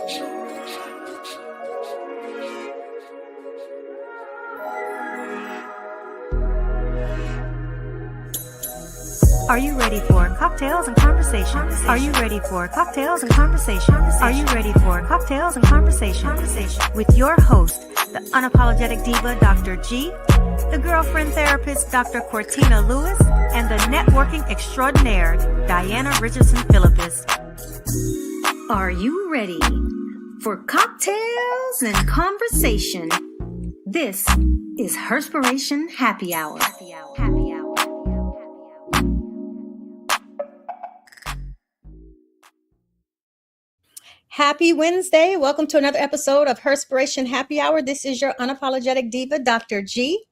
Are you ready for cocktails and conversations? Are you ready for cocktails and conversations? Are you ready for cocktails and conversations? With your host, the unapologetic diva, Dr. G, the girlfriend therapist, Dr. Cortina Lewis, and the networking extraordinaire, Diana Richardson Philippus. Are you ready for cocktails and conversation? This is Herspiration Happy Hour. Happy Wednesday. Welcome to another episode of Herspiration Happy Hour. This is your unapologetic diva, Dr. G.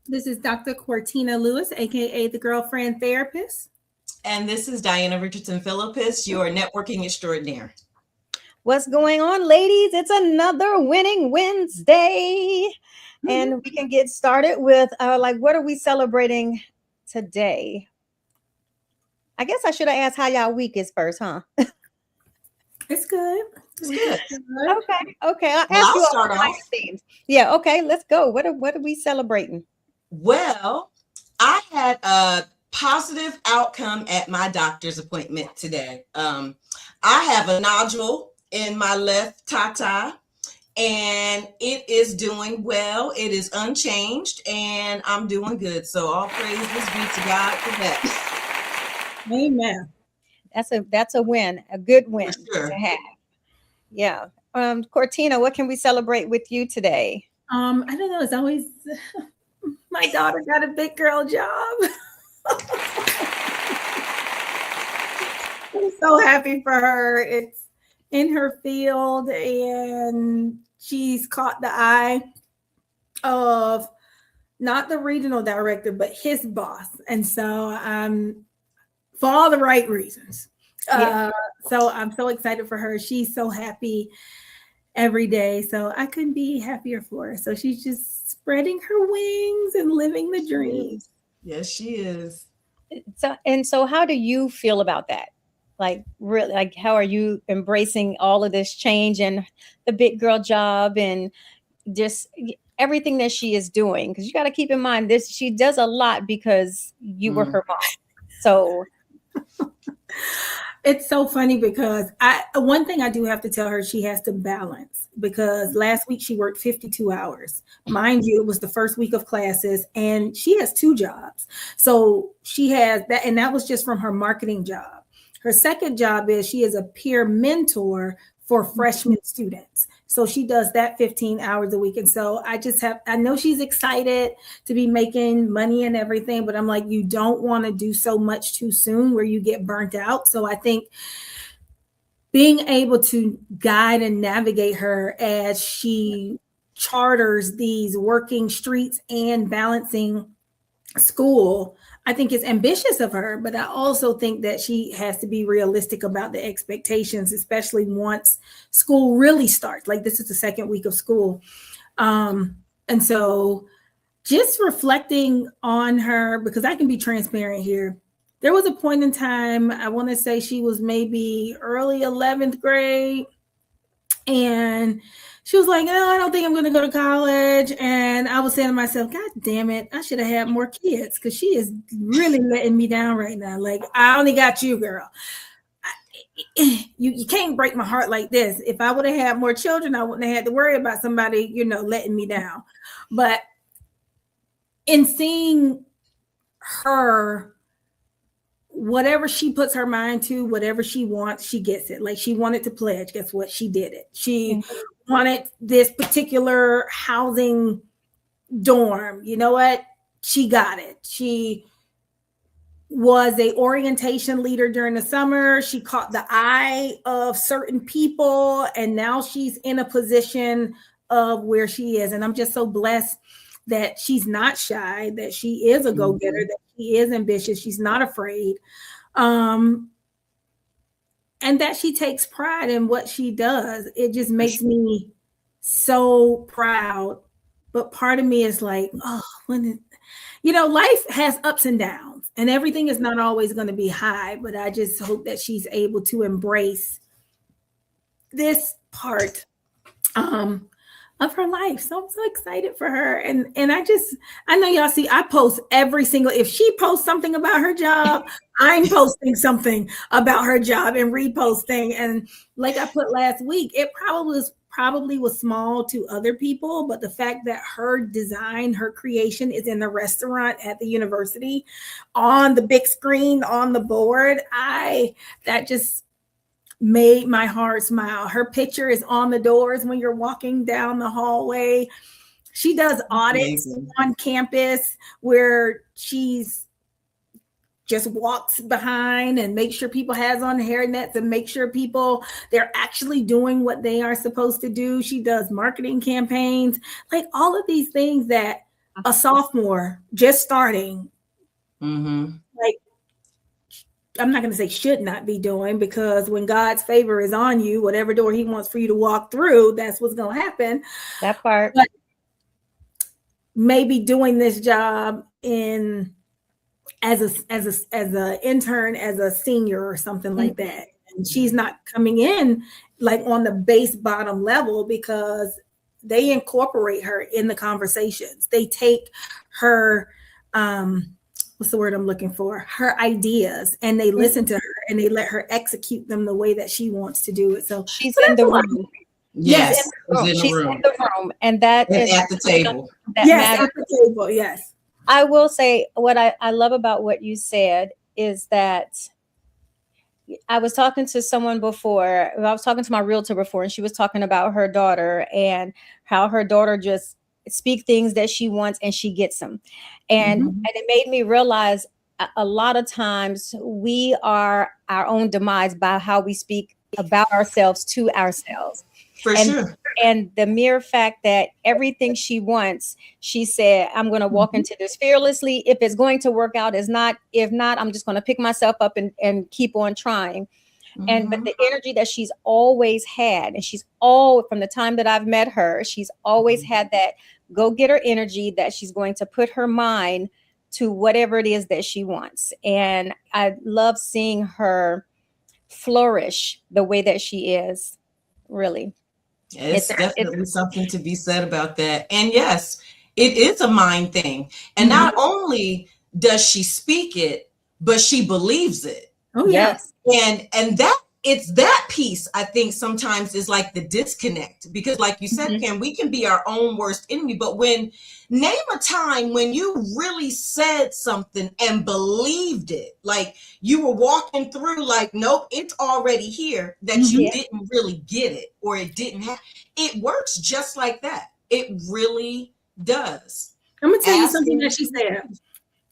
This is Dr. Cortina Lewis, aka the girlfriend therapist. And this is Diana Richardson Philippus, your networking extraordinaire. What's going on, ladies? It's another winning Wednesday. And we can get started with what are we celebrating today? I guess I should have asked how y'all week is first, huh? It's good. It's good. Okay. I'll start off. Themes. Yeah, okay, let's go. What are we celebrating? Well, I had a positive outcome at my doctor's appointment today. I have a nodule in my left tata, and it is doing well. It is unchanged, and I'm doing good. So all praises be to God for that. Amen. That's a win, a good win Sure. to have. Yeah. Cortina, what can we celebrate with you today? I don't know. It's always my daughter got a big girl job. I'm so happy for her. It's in her field, and she's caught the eye of not the regional director, but his boss. And so for all the right reasons. Yeah. So I'm so excited for her. She's so happy every day. So I couldn't be happier for her. So she's just spreading her wings and living the dream. Yes, she is. So how do you feel about that? Like, really, like, how are you embracing all of this change and the big girl job and just everything that she is doing? Because you got to keep in mind this, she does a lot because you were her mom. So it's so funny because one thing I do have to tell her, she has to balance, because last week she worked 52 hours. Mind you, it was the first week of classes, and she has 2 jobs. So she has that, and that was just from her marketing job. Her second job is she is a peer mentor for freshman students. So she does that 15 hours a week. And so I know she's excited to be making money and everything, but I'm like, you don't want to do so much too soon where you get burnt out. So I think being able to guide and navigate her as she charters these working streets and balancing school, I think is ambitious of her, but I also think that she has to be realistic about the expectations, especially once school really starts. Like, this is the second week of school. And so just reflecting on her, because I can be transparent here. There was a point in time, I want to say she was maybe early 11th grade, and she was like, "No, I don't think I'm going to go to college." And I was saying to myself, God damn it, I should have had more kids, because she is really letting me down right now. Like, I only got you, girl. You can't break my heart like this. If I would have had more children, I wouldn't have had to worry about somebody, letting me down. But in seeing her, whatever she puts her mind to, whatever she wants, she gets it. Like, she wanted to pledge. Guess what? She did it. She wanted this particular housing dorm. You know what? She got it. She was a orientation leader during the summer. She caught the eye of certain people, and now she's in a position of where she is. And I'm just so blessed that she's not shy, that she is a go-getter, that she is ambitious, she's not afraid, and that she takes pride in what she does. It just makes me so proud. But part of me is like, oh, life has ups and downs, and everything is not always going to be high, but I just hope that she's able to embrace this part of her life. So I'm so excited for her. And I know y'all see, I post every single, if she posts something about her job, I'm posting something about her job and reposting. And like I put last week, it probably was small to other people, but the fact that her design, her creation is in the restaurant at the university on the big screen on the board, that just made my heart smile. Her picture is on the doors when you're walking down the hallway. She does audits on campus where she's just walks behind and makes sure people has on hair nets and make sure they're actually doing what they are supposed to do. She does marketing campaigns, like all of these things that a sophomore just starting, like, I'm not going to say should not be doing, because when God's favor is on you, whatever door he wants for you to walk through, that's what's going to happen. That part. But maybe doing this job as a intern, as a senior or something like that. And she's not coming in like on the base bottom level, because they incorporate her in the conversations. They take her, what's the word I'm looking for? Her ideas, and they listen to her and they let her execute them the way that she wants to do it. So she's in the room. Yes, she's in the room, and that is at the table. Yes, at the table. Yes. I will say what I love about what you said is that I was talking to someone before. I was talking to my realtor before, and she was talking about her daughter and how her daughter just speak things that she wants and she gets them. And it made me realize a lot of times we are our own demise by how we speak about ourselves to ourselves. For sure. And the mere fact that everything she wants, she said, I'm going to walk into this fearlessly. If it's going to work out, if not, I'm just going to pick myself up and keep on trying. But the energy that she's always had, and from the time that I've met her, she's always had that go-getter energy that she's going to put her mind to whatever it is that she wants. And I love seeing her flourish the way that she is, really. It's definitely something to be said about that. And yes, it is a mind thing. And not only does she speak it, but she believes it. Oh, yes. And it's that piece, I think, sometimes is like the disconnect, because like you said, Kim, we can be our own worst enemy. But name a time when you really said something and believed it, like you were walking through, like, nope, it's already here, that you didn't really get it, or it didn't have. It works just like that. It really does. I'm gonna tell you something that she said.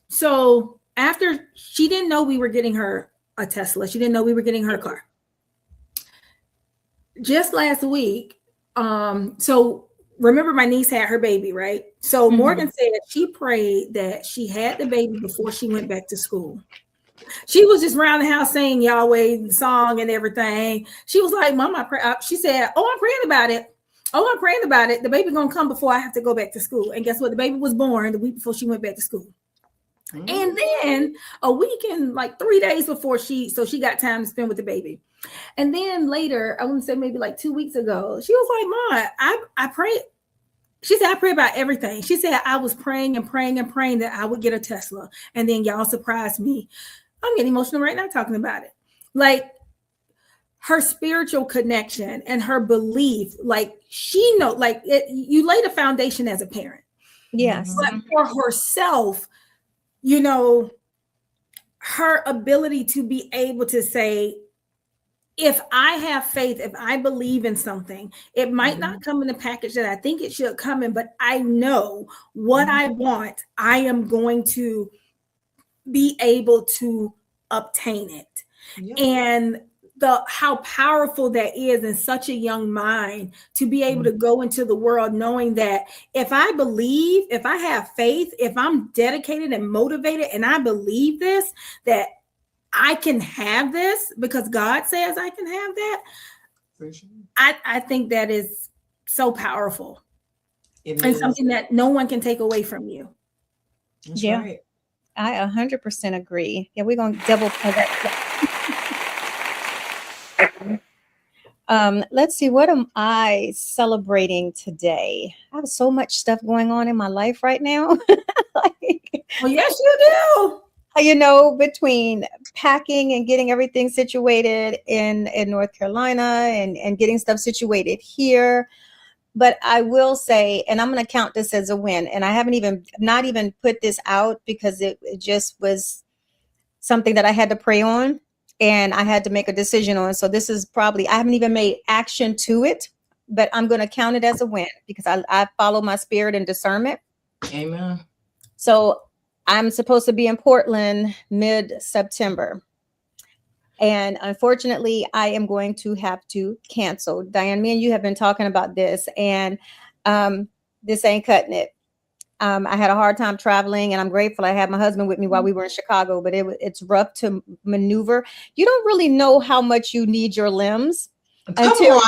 So after, she didn't know we were getting her a Tesla. She didn't know we were getting her a car. Just last week, so remember my niece had her baby, right? So Morgan said she prayed that she had the baby before she went back to school. She was just around the house saying Yahweh song and everything. She was like, Mom, she said, I'm praying about it. I'm praying about it. The baby gonna come before I have to go back to school. And guess what? The baby was born the week before she went back to school. And then a weekend, like 3 days before she got time to spend with the baby. And then later, I want to say maybe like 2 weeks ago, she was like, Mom, I prayed. She said, I pray about everything. She said, I was praying and praying and praying that I would get a Tesla. And then y'all surprised me. I'm getting emotional right now talking about it. Like her spiritual connection and her belief, like she know, like you lay the foundation as a parent. Yes. But for herself, you know, her ability to be able to say, if I have faith, if I believe in something, it might not come in the package that I think it should come in, but I know what I want, I am going to be able to obtain it. Yep. And how powerful that is in such a young mind to be able to go into the world knowing that if I believe, if I have faith, if I'm dedicated and motivated and I believe this, that I can have this because God says I can have that. For sure. I think that is so powerful and something that no one can take away from you. That's right. I 100% agree. Yeah, we're going to double that. Let's see, what am I celebrating today? I have so much stuff going on in my life right now. Like, Well, yes, you between packing and getting everything situated in North Carolina and getting stuff situated here. But I will say, and I'm going to count this as a win. And I haven't not even put this out because it just was something that I had to pray on and I had to make a decision on. So this is probably, I haven't even made action to it, but I'm going to count it as a win because I follow my spirit and discernment. Amen. So I'm supposed to be in Portland mid-September. And unfortunately, I am going to have to cancel. Diane, me and you have been talking about this, and this ain't cutting it. I had a hard time traveling, and I'm grateful I had my husband with me while we were in Chicago, but it's rough to maneuver. You don't really know how much you need your limbs until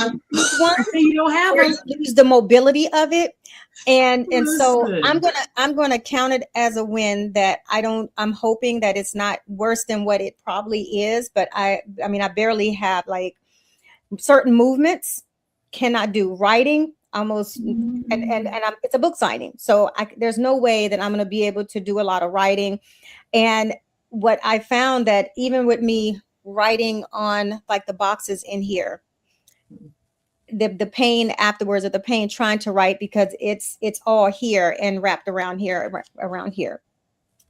you don't have them. Lose the mobility of it. And so I'm gonna count it as a win that I'm hoping that it's not worse than what it probably is, but I mean I barely have like certain movements, cannot do writing almost, and it's a book signing, so there's no way that I'm going to be able to do a lot of writing. And what I found that even with me writing on like the boxes in here, the pain afterwards, of the pain trying to write, because it's all here and wrapped around here,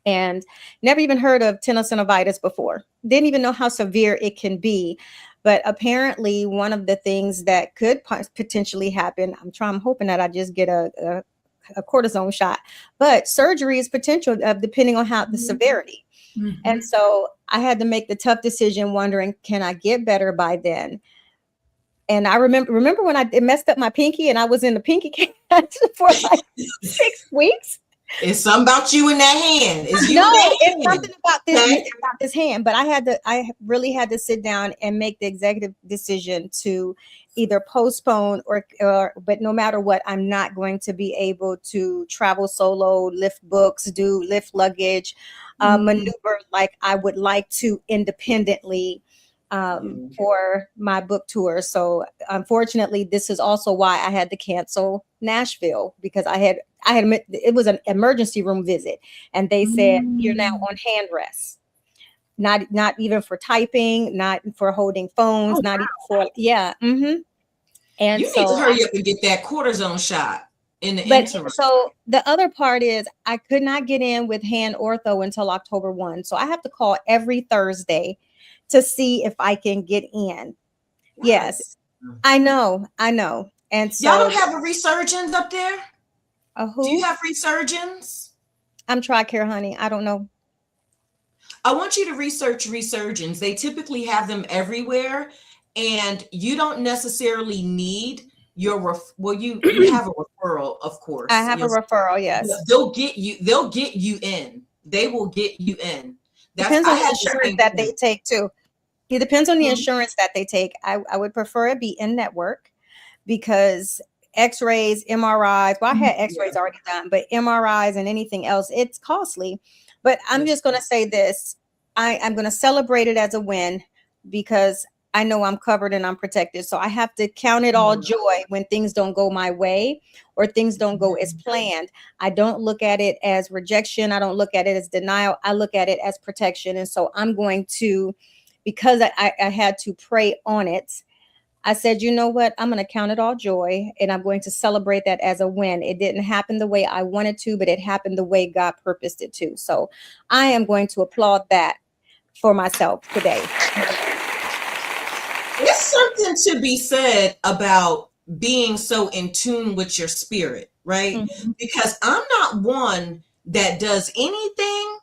and never even heard of tenosynovitis before, didn't even know how severe it can be. But apparently one of the things that could potentially happen, I'm hoping that I just get a cortisone shot, but surgery is potential depending on how the severity. Mm-hmm. And so I had to make the tough decision wondering, can I get better by then? And I remember when it messed up my pinky and I was in the pinky cast for like 6 weeks. It's something about you in that hand. It's something about this hand. But I really had to sit down and make the executive decision to either postpone or but no matter what, I'm not going to be able to travel solo, lift books, lift luggage, maneuver like I would like to independently for my book tour. So unfortunately, this is also why I had to cancel Nashville, because I had it was an emergency room visit, and they said you're now on hand rest, not even for typing, not for holding phones, even for And you need to hurry up and get that cortisone shot in the interim. So the other part is I could not get in with hand ortho until October 1. So I have to call every Thursday to see if I can get in. Wow. Yes, I know. And so y'all don't have a resurgence up there? Who? Do you have resurgence? I'm TRICARE, honey. I don't know. I want you to research resurgence. They typically have them everywhere, and you don't necessarily need you have a referral, of course. I have a referral, yes. They'll get you in. They will get you in. Depends on the insurance that they take too. It depends on the insurance that they take. I would prefer it be in network, because X-rays, MRIs, well, I had X-rays already done, but MRIs and anything else, it's costly. But I'm just going to say this. I'm going to celebrate it as a win because I know I'm covered and I'm protected. So I have to count it all joy when things don't go my way or things don't go as planned. I don't look at it as rejection. I don't look at it as denial. I look at it as protection. And so I'm going to, because I had to pray on it, I said, you know what? I'm going to count it all joy, and I'm going to celebrate that as a win. It didn't happen the way I wanted to, but it happened the way God purposed it to. So I am going to applaud that for myself today. There's something to be said about being so in tune with your spirit, right? Mm-hmm. Because I'm not one that does anything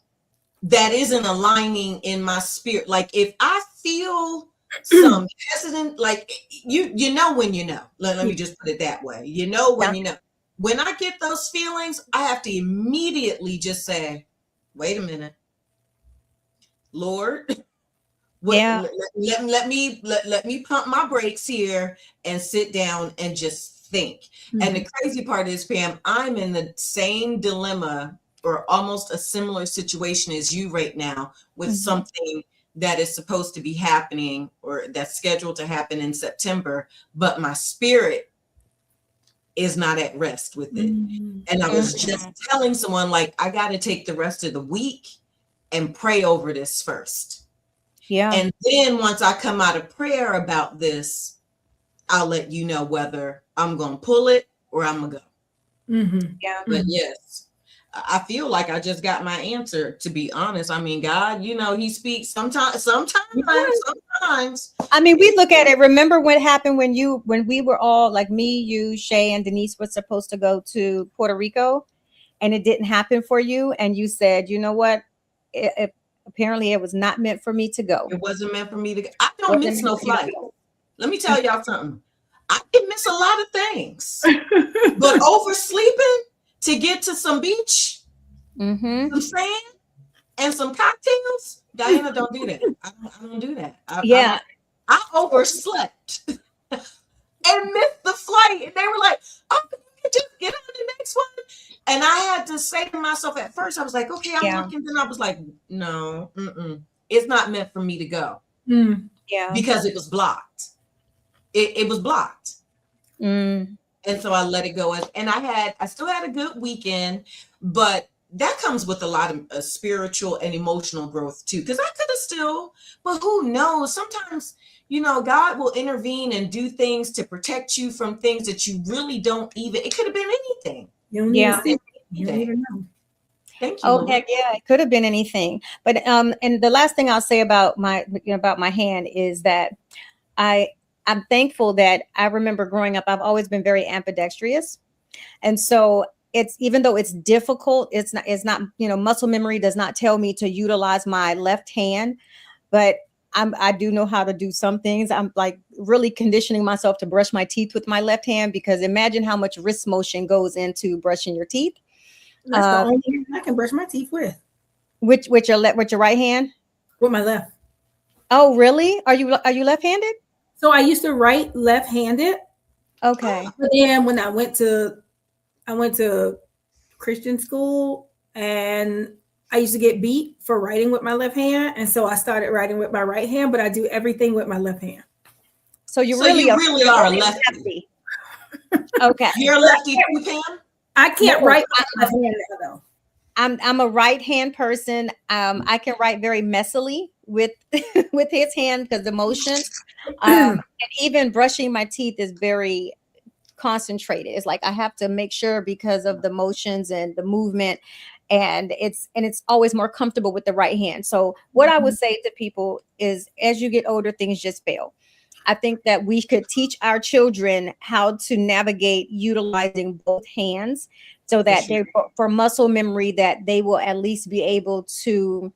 that isn't aligning in my spirit. Like if I feel some hesitant, like you know when you know. Let me just put it that way. You know when you know. When I get those feelings, I have to immediately just say, wait a minute, Lord. Let me pump my brakes here and sit down and just think. Mm-hmm. And the crazy part is, Pam, I'm in the same dilemma or almost a similar situation as you right now with something that is supposed to be happening or that's scheduled to happen in September, but my spirit is not at rest with it. And I was just telling someone, like, I got to take the rest of the week and pray over this first. Yeah. And then once I come out of prayer about this, I'll let you know whether I'm going to pull it or I'm going to go. Yeah. But yes, I feel like I just got my answer, to be honest. I mean, God, you know, he speaks sometimes. I mean, we look at it. Remember what happened when we were all, like me, you, Shay, and Denise was supposed to go to Puerto Rico, and it didn't happen for you. And you said, you know what? Apparently it was not meant for me to go. It wasn't meant for me to go. I don't miss no flight. Let me tell y'all something. I can miss a lot of things, but oversleeping to get to some beach, some sand, and some cocktails. Diana, don't do that. I don't do that. I overslept and missed the flight. And they were like, "Oh, you can just get on the next one." And I had to say to myself at first, I was like, "Okay, I'm looking." Then I was like, "No, it's not meant for me to go." Yeah, because it was blocked. It was blocked. And so I let it go. And I still had a good weekend, but that comes with a lot of spiritual and emotional growth too. Because I could have still, but who knows? Sometimes, you know, God will intervene and do things to protect you from things that you really don't even, it could have been anything. You don't even know. Thank you. Oh, heck yeah, it could have been anything. But and the last thing I'll say about my hand is that I'm thankful that I remember growing up, I've always been very ambidextrous. And so it's, even though it's difficult, it's not, you know, muscle memory does not tell me to utilize my left hand, but I do know how to do some things. I'm like really conditioning myself to brush my teeth with my left hand, because imagine how much wrist motion goes into brushing your teeth. That's the only thing I can brush my teeth with. With your right hand? With my left. Oh, really? Are you left-handed? So I used to write left-handed. Okay. But then when I went to Christian school, and I used to get beat for writing with my left hand, and so I started writing with my right hand, but I do everything with my left hand. So you really are a lefty. Okay. You're a lefty too, Pam? I can't write with my left hand though. I'm a right hand person. I can write very messily with with his hand because the motion. And even brushing my teeth is very concentrated. It's like I have to make sure because of the motions and the movement, and it's always more comfortable with the right hand. So what I would say to people is, as you get older, things just fail. I think that we could teach our children how to navigate utilizing both hands, so that for muscle memory, that they will at least be able to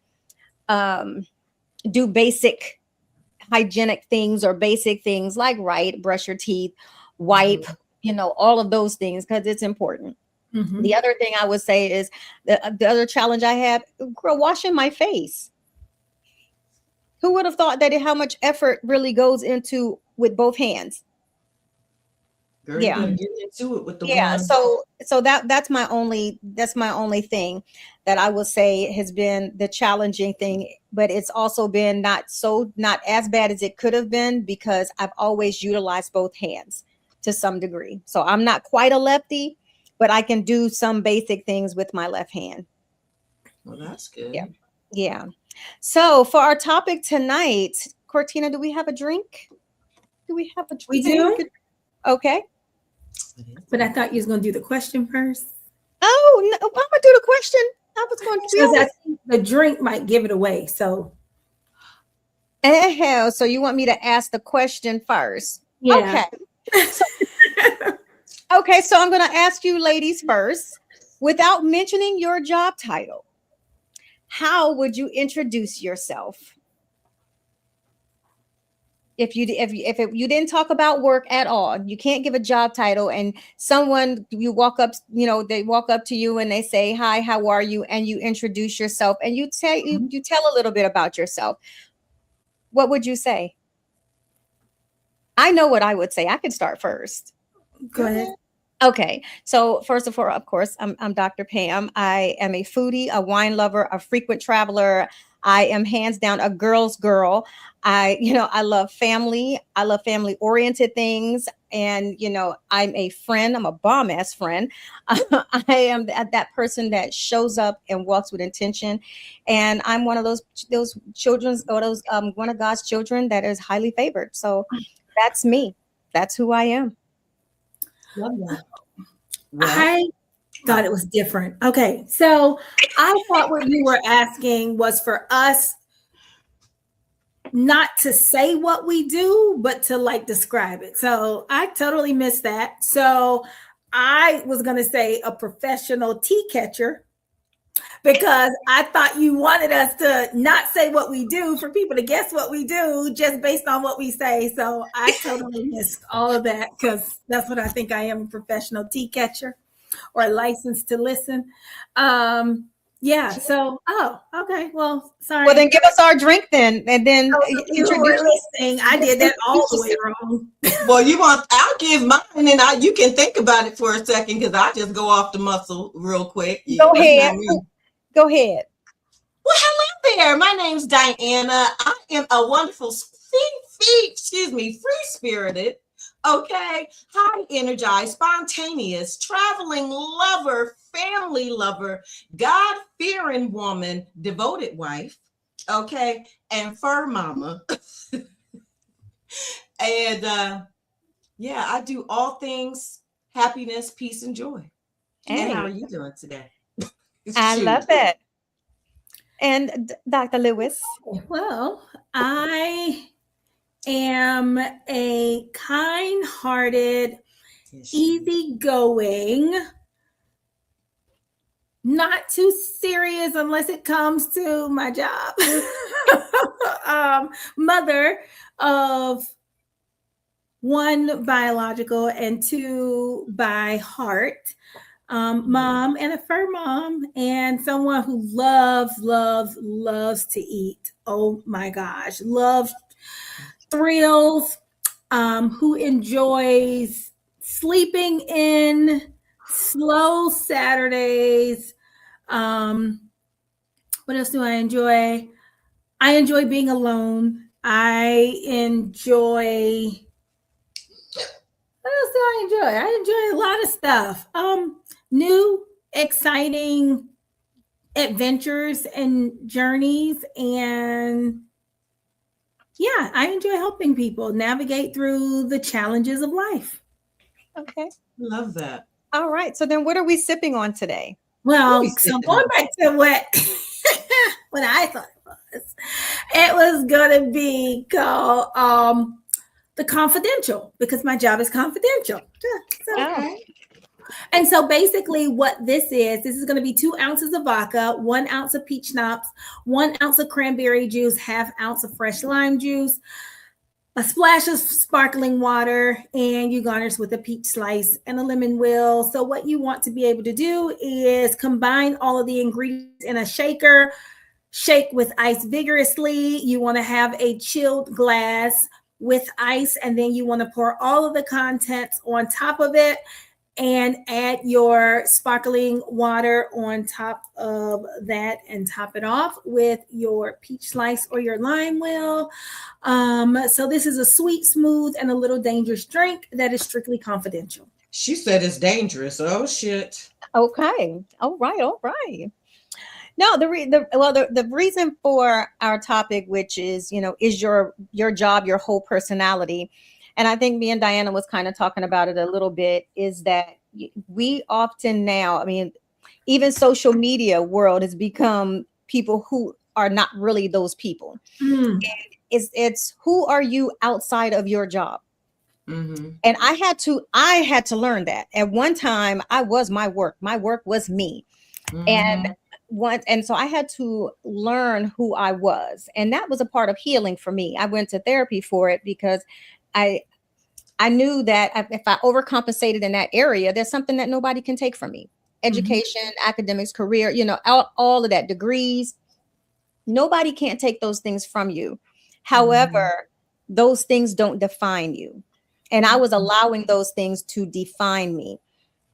do basic hygienic things, or basic things like brush your teeth, wipe, you know, all of those things, because it's important. The other thing I would say is the other challenge I had, washing my face. Who would have thought that how much effort really goes into with both hands? Girl, get into it with the one. So that's my only thing that I will say has been the challenging thing, but it's also been not as bad as it could have been, because I've always utilized both hands to some degree. So I'm not quite a lefty, but I can do some basic things with my left hand. Well, that's good. Yeah. So for our topic tonight, Cortina, do we have a drink? We do. Okay. But I thought you was going to do the question first. Oh, no, I'm going to do the question. I was going to I think the drink might give it away. So. So you want me to ask the question first? Yeah. Okay. Okay, so I'm going to ask you ladies first, without mentioning your job title. How would you introduce yourself? If you didn't talk about work at all, you can't give a job title, and they walk up to you and they say, "Hi, how are you?" and you introduce yourself and you tell a little bit about yourself. What would you say? I know what I would say. I can start first. Go ahead. Okay, so first of all, of course, I'm Dr. Pam. I am a foodie, a wine lover, a frequent traveler. I am hands down a girl's girl. I love family. I love family oriented things. And, I'm a friend. I'm a bomb ass friend. I am that person that shows up and walks with intention. And I'm one of those children's or those one of God's children that is highly favored. So that's me. That's who I am. Love that. Well, I thought it was different. Okay, so I thought what you were asking was for us not to say what we do, but to like describe it. So I totally missed that. So I was going to say a professional tea catcher because I thought you wanted us to not say what we do for people to guess what we do just based on what we say. So I totally missed all of that because that's what I think I am, a professional tea catcher or licensed to listen. Yeah. So, okay. Well, sorry. Well, then give us our drink then, and then You were listening. I did that all the way wrong. well, I'll give mine, and you can think about it for a second because I just go off the muscle real quick. Go ahead. Go ahead. Well, hello there. My name's Diana. I am a wonderful, free-spirited, okay, high energized, spontaneous, traveling lover, family lover, God-fearing woman, devoted wife, okay, and fur mama. And yeah, I do all things happiness, peace, and joy. Hey. And how are you doing today? I love it. And Dr. Lewis? Well, I am a kind-hearted, easygoing, not too serious unless it comes to my job, mother of one biological and two by heart, mom and a fur mom, and someone who loves to eat. Oh my gosh, loves thrills, who enjoys sleeping in, slow Saturdays. What else do I enjoy? I enjoy being alone. I enjoy, what else do I enjoy? I enjoy a lot of stuff. New, exciting adventures and journeys. And yeah, I enjoy helping people navigate through the challenges of life. Okay. Love that. All right. So then what are we sipping on today? Well, so going back to what I thought it was going to be called The Confidential, because my job is confidential. Oh. And so basically what this is going to be 2 ounces of vodka, 1 ounce of peach schnapps, 1 ounce of cranberry juice, ½ ounce of fresh lime juice, a splash of sparkling water, and you garnish with a peach slice and a lemon wheel. So what you want to be able to do is combine all of the ingredients in a shaker, shake with ice vigorously. You want to have a chilled glass with ice, and then you want to pour all of the contents on top of it and add your sparkling water on top of that and top it off with your peach slice or your lime wheel. So this is a sweet, smooth, and a little dangerous drink that is strictly confidential. She said it's dangerous. Oh, shit. Okay. All right. No, the reason for our topic, which is, is your job, your whole personality. And I think me and Diana was kind of talking about it a little bit, is that we often now, even social media world has become people who are not really those people. And it's who are you outside of your job? Mm-hmm. And I had to learn that. At one time, I was my work. My work was me. Mm-hmm. And so I had to learn who I was. And that was a part of healing for me. I went to therapy for it because I knew that if I overcompensated in that area, there's something that nobody can take from me. Education, academics, career, all of that, degrees. Nobody can't take those things from you. However, those things don't define you. And I was allowing those things to define me.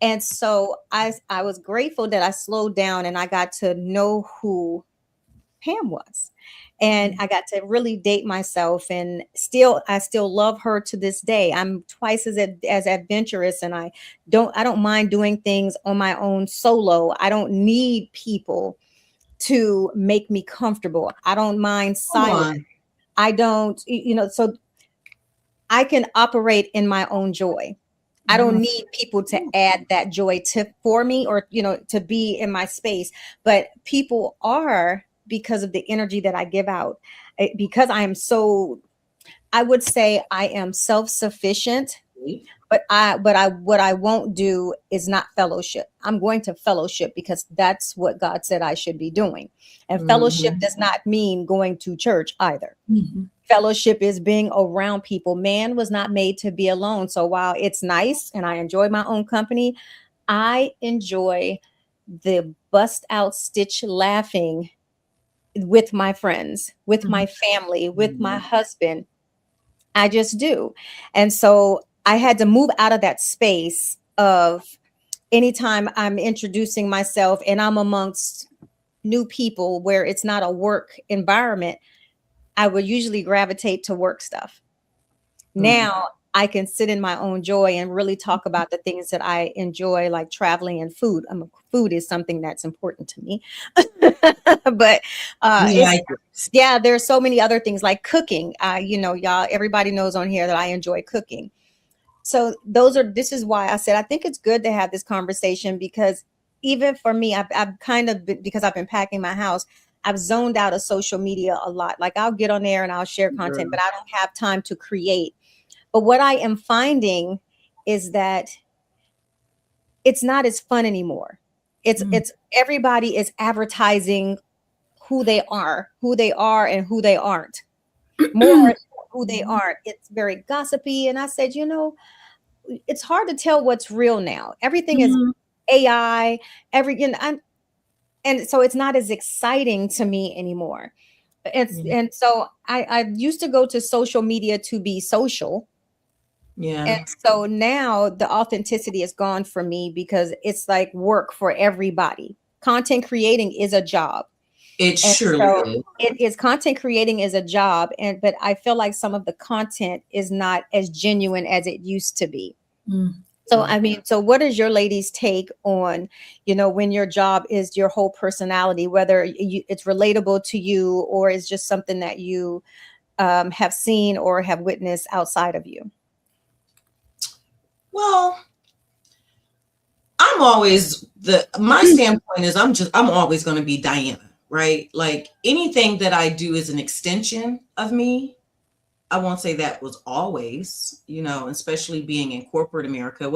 And so I was grateful that I slowed down and I got to know who Pam was. And I got to really date myself, and I still love her to this day. I'm twice as adventurous, and I don't mind doing things on my own solo. I don't need people to make me comfortable. I don't mind silence. I don't, so I can operate in my own joy. I don't need people to add that joy for me, or, to be in my space. But people are, because of the energy that I give out, because I am I would say I am self-sufficient, but what I won't do is not fellowship. I'm going to fellowship because that's what God said I should be doing. And fellowship does not mean going to church either. Fellowship is being around people. Man was not made to be alone. So while it's nice and I enjoy my own company, I enjoy the bust out stitch laughing with my friends, with my family, with my husband. I just do. And so I had to move out of that space of, anytime I'm introducing myself and I'm amongst new people where it's not a work environment, I would usually gravitate to work stuff. Now I can sit in my own joy and really talk about the things that I enjoy, like traveling and food. Food is something that's important to me. But there's so many other things like cooking. Y'all, everybody knows on here that I enjoy cooking. So this is why I said, I think it's good to have this conversation, because even for me, I've kind of been, because I've been packing my house, I've zoned out of social media a lot. Like, I'll get on there and I'll share content, but I don't have time to create. But what I am finding is that it's not as fun anymore. It's everybody is advertising who they are and who they aren't. More who they aren't. It's very gossipy. And I said, it's hard to tell what's real now. Everything is AI, and so it's not as exciting to me anymore. And so I used to go to social media to be social. Yeah. And so now the authenticity is gone for me, because it's like work for everybody. Content creating is a job. It surely is. It is. Content creating is a job. But I feel like some of the content is not as genuine as it used to be. So what is your ladies' take on, when your job is your whole personality, whether it's relatable to you or it's just something that you have seen or have witnessed outside of you? Well, my standpoint is I'm always going to be Diana, right? Like, anything that I do is an extension of me. I won't say that was always, especially being in corporate America, it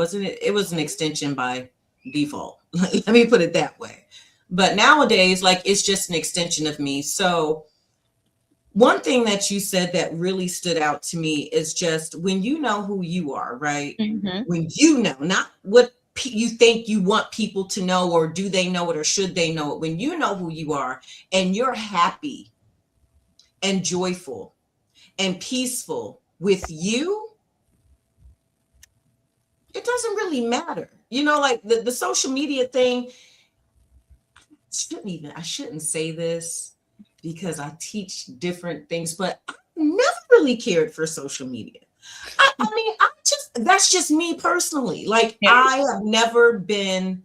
was an extension by default. Let me put it that way. But nowadays, like, it's just an extension of me. So one thing that you said that really stood out to me is just, when you know who you are, right? When not what you think you want people to know, or do they know it, or should they know it? When you know who you are and you're happy and joyful and peaceful with you, it doesn't really matter. Like the social media thing, I shouldn't say this because I teach different things, but I never really cared for social media. That's just me personally. Like, I have never been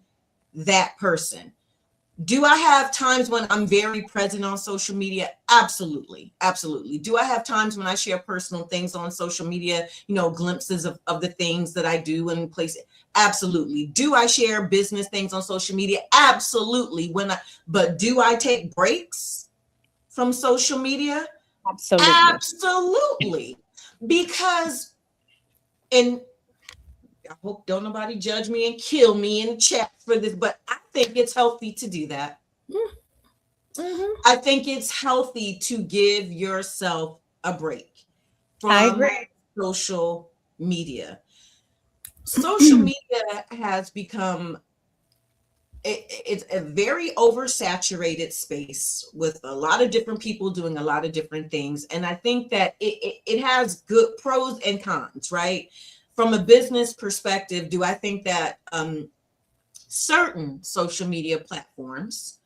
that person. Do I have times when I'm very present on social media? Absolutely. Absolutely. Do I have times when I share personal things on social media, glimpses of the things that I do and places? Absolutely. Do I share business things on social media? Absolutely. But do I take breaks from social media? Absolutely. Absolutely. Because, and I hope don't nobody judge me and kill me in the chat for this, but I think it's healthy to do that. I think it's healthy to give yourself a break from social media. Social media has become, it's a very oversaturated space with a lot of different people doing a lot of different things. And I think that it has good pros and cons, right? From a business perspective, do I think that certain social media platforms,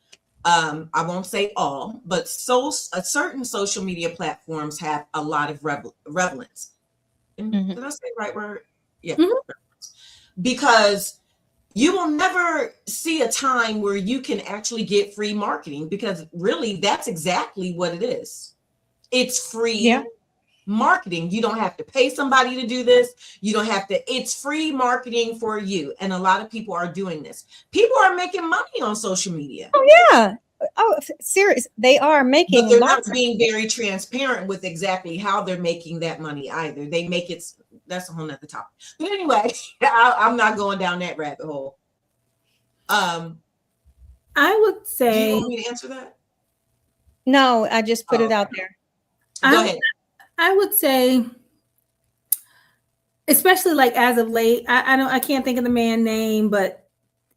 I won't say all, but certain social media platforms have a lot of relevance. Mhm. Did I say the right word? Yeah. Mhm. Because you will never see a time where you can actually get free marketing, because really that's exactly what it is. It's free Yeah. marketing. You don't have to pay somebody to do this. You don't have to, it's free marketing for you. And a lot of people are doing this. People are making money on social media. Yeah. Oh, serious. They are But making they're not lots. being very transparent with exactly how they're making that money either. They make it, that's a whole nother topic. But anyway, I'm not going down that rabbit hole. I would Do you say, want me to answer that? No, I just put it out there. Go ahead. I would say, especially like as of late, I can't think of the man's name, but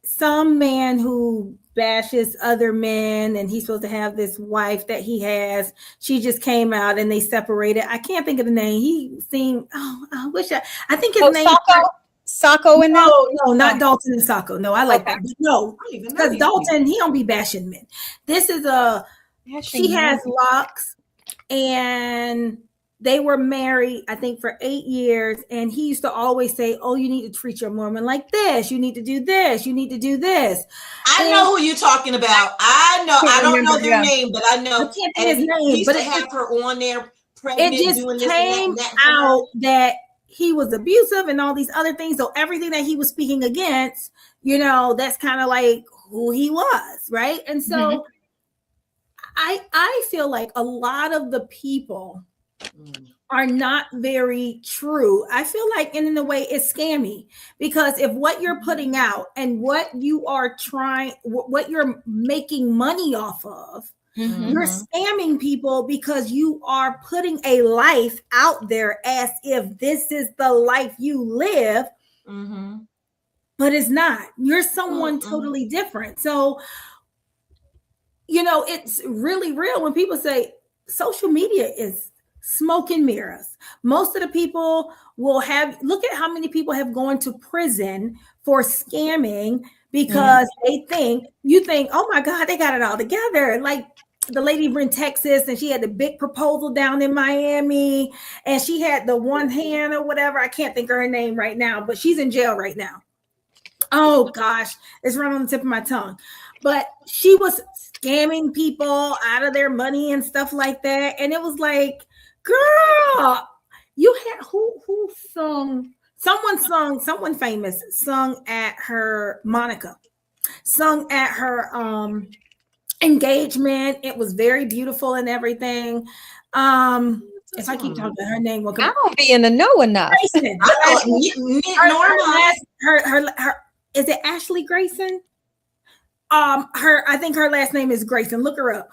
some man who bashes other men, and he's supposed to have this wife that he has. She just came out and they separated. I can't think of the name. He seemed, I think his name. Sacco in there? No, not Dalton and Sacco. No, I like that. But no, because Dalton, he don't be bashing men. This is she has locks, and they were married, I think, for 8 years. And he used to always say, "Oh, you need to treat your woman like this. You need to do this. You need to do this." I know who you're talking about. I know. I don't know their name, but I know. I can't think his name, He but used to have her on there pregnant, it just doing this came and that out that he was abusive and all these other things. So everything that he was speaking against, that's kind of like who he was, right? And so I feel like a lot of the people are not very true. I feel like in a way it's scammy, because if what you're putting out and what you are what you're making money off of, you're scamming people, because you are putting a life out there as if this is the life you live, but it's not. You're someone totally different. So, it's really real when people say social media is smoke and mirrors. Most of the people look at how many people have gone to prison for scamming, because you think, oh my God, they got it all together. Like the lady in Texas, and she had the big proposal down in Miami, and she had the one hand or whatever. I can't think of her name right now, but she's in jail right now. Oh gosh, it's right on the tip of my tongue. But she was scamming people out of their money and stuff like that. And it was like, girl, you had who sung? Someone famous sung at her, Monica sung at her engagement. It was very beautiful and everything. If I keep talking about her name, I don't be in the know enough. Grayson. Her is it Ashley Grayson? I think her last name is Grayson. Look her up.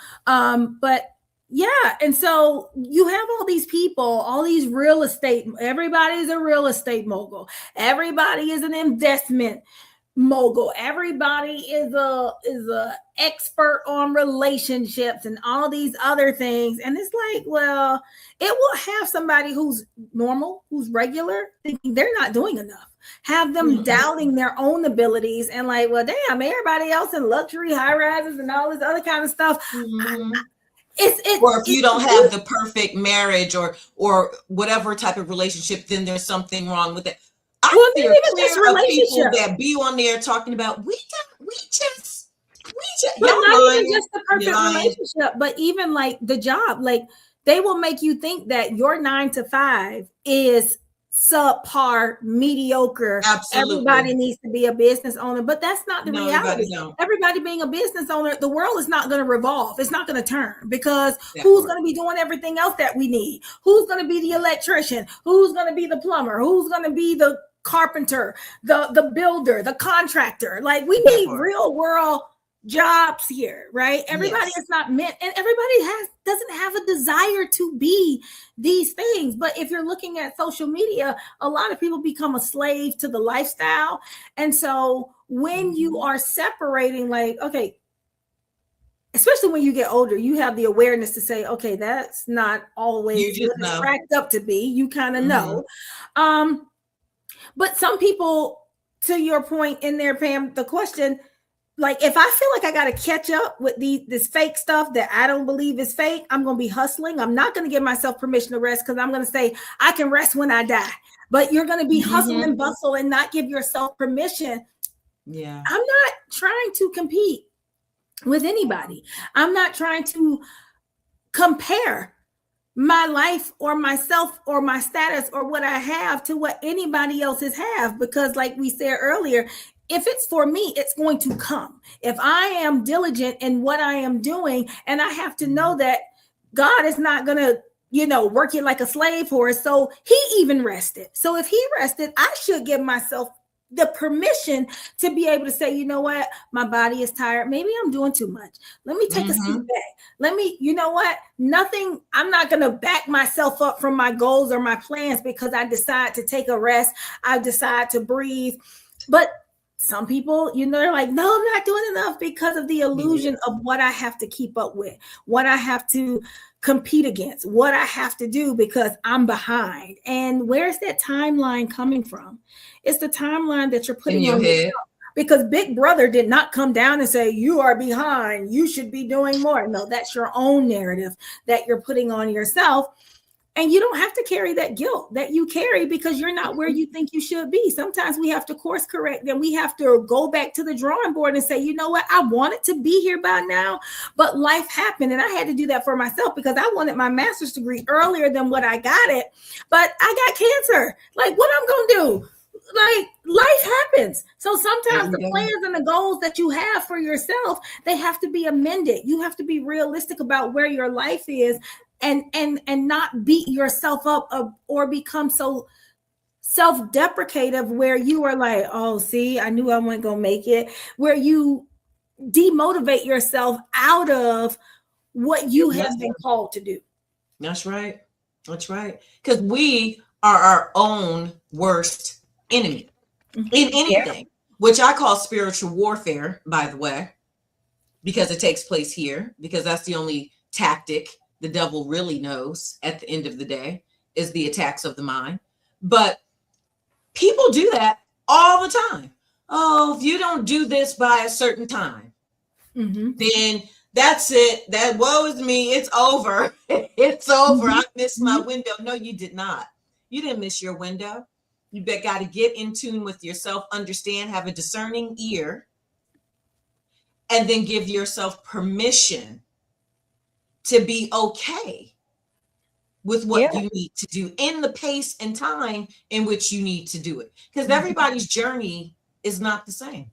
But yeah, and so you have all these people, all these real estate. Everybody's a real estate mogul. Everybody is an investment mogul. Everybody is a expert on relationships and all these other things. And it's like, well, it will have somebody who's normal, who's regular, thinking they're not doing enough. Have them doubting their own abilities and like, well, damn, everybody else in luxury high rises and all this other kind of stuff. Or if you don't have the perfect marriage or whatever type of relationship, then there's something wrong with it. I see people that be on there talking about we just but not even just the perfect relationship, but even like the job, like they will make you think that your 9 to 5 is subpar, mediocre. Absolutely. Everybody needs to be a business owner, but that's not the reality. Everybody being a business owner, the world is not going to revolve. It's not going to turn, because who's going to be doing everything else that we need? Who's going to be the electrician? Who's going to be the plumber? Who's going to be the carpenter, the builder, the contractor? Like we need real world jobs here, right? Everybody is not meant, and everybody doesn't have a desire to be these things. But if you're looking at social media, a lot of people become a slave to the lifestyle. And so when you are separating, like, okay, especially when you get older, you have the awareness to say, okay, that's not always what it's cracked up to be. You kind of know. But some people to your point in there, Pam, the question, like, if I feel like I got to catch up with this fake stuff that I don't believe is fake, I'm going to be hustling. I'm not going to give myself permission to rest, because I'm going to say I can rest when I die. But you're going to be hustle and bustle and not give yourself permission. Yeah. I'm not trying to compete with anybody. I'm not trying to compare my life or myself or my status or what I have to what anybody else's have, because like we said earlier, if it's for me, it's going to come. If I am diligent in what I am doing, and I have to know that God is not going to, work it like a slave horse. So he even rested. So if he rested, I should give myself the permission to be able to say, you know what, my body is tired. Maybe I'm doing too much. Let me take a seat back. Let me, I'm not going to back myself up from my goals or my plans because I decide to take a rest. I decide to breathe. But some people, they're like, no, I'm not doing enough, because of the illusion of what I have to keep up with, what I have to compete against, what I have to do because I'm behind. And where's that timeline coming from? It's the timeline that you're putting in your head. Because Big Brother did not come down and say, you are behind, you should be doing more. No, that's your own narrative that you're putting on yourself. And you don't have to carry that guilt that you carry because you're not where you think you should be. Sometimes we have to course correct, and we have to go back to the drawing board and say, you know what, I wanted to be here by now, but life happened. And I had to do that for myself because I wanted my master's degree earlier than what I got it. But I got cancer. Like, what I'm going to do? Like, life happens. So sometimes the plans and the goals that you have for yourself, they have to be amended. You have to be realistic about where your life is. And not beat yourself up or become so self-deprecative where you are like, oh, see, I knew I wasn't going to make it, where you demotivate yourself out of what you have been called to do. That's right. That's right. Because we are our own worst enemy in anything, which I call spiritual warfare, by the way, because it takes place here, because that's the only tactic the devil really knows at the end of the day is the attacks of the mind. But people do that all the time. Oh, if you don't do this by a certain time, then that's it. That woe is me. It's over. It's over. I missed my window. No, you did not. You didn't miss your window. You got to get in tune with yourself, understand, have a discerning ear, and then give yourself permission to be okay with what you need to do in the pace and time in which you need to do it. Because everybody's journey is not the same.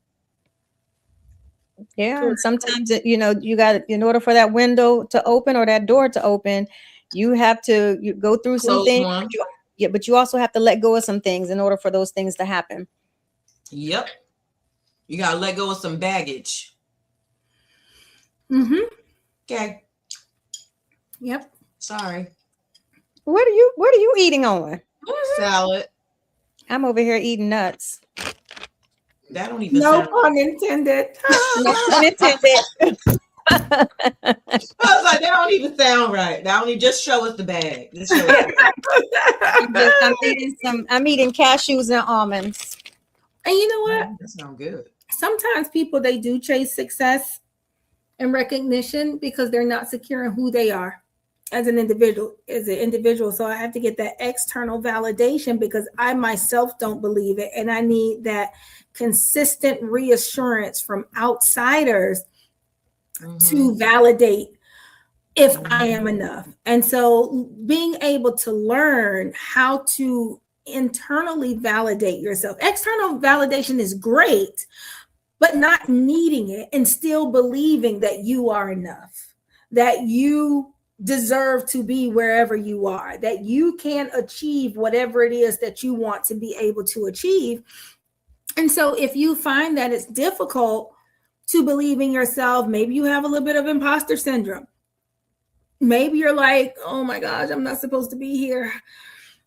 Yeah. Sometimes, you got, in order for that window to open or that door to open, you have to go through some things. But you also have to let go of some things in order for those things to happen. Yep. You got to let go of some baggage. Okay. Yep. Sorry. What are you eating on? Salad. I'm over here eating nuts. That don't even no sound pun intended. No pun intended. I was like, that don't even sound right. That only just show us the bag. Just show us the bag. I'm eating cashews and almonds. And you know what? That sounds good. Sometimes people, they do chase success and recognition because they're not secure in who they are as an individual. So I have to get that external validation because I myself don't believe it. And I need that consistent reassurance from outsiders to validate if I am enough. And so being able to learn how to internally validate yourself. External validation is great, but not needing it and still believing that you are enough, that you deserve to be wherever you are, that you can achieve whatever it is that you want to be able to achieve. And so if you find that it's difficult to believe in yourself, maybe you have a little bit of imposter syndrome. Maybe you're like, oh my gosh, I'm not supposed to be here.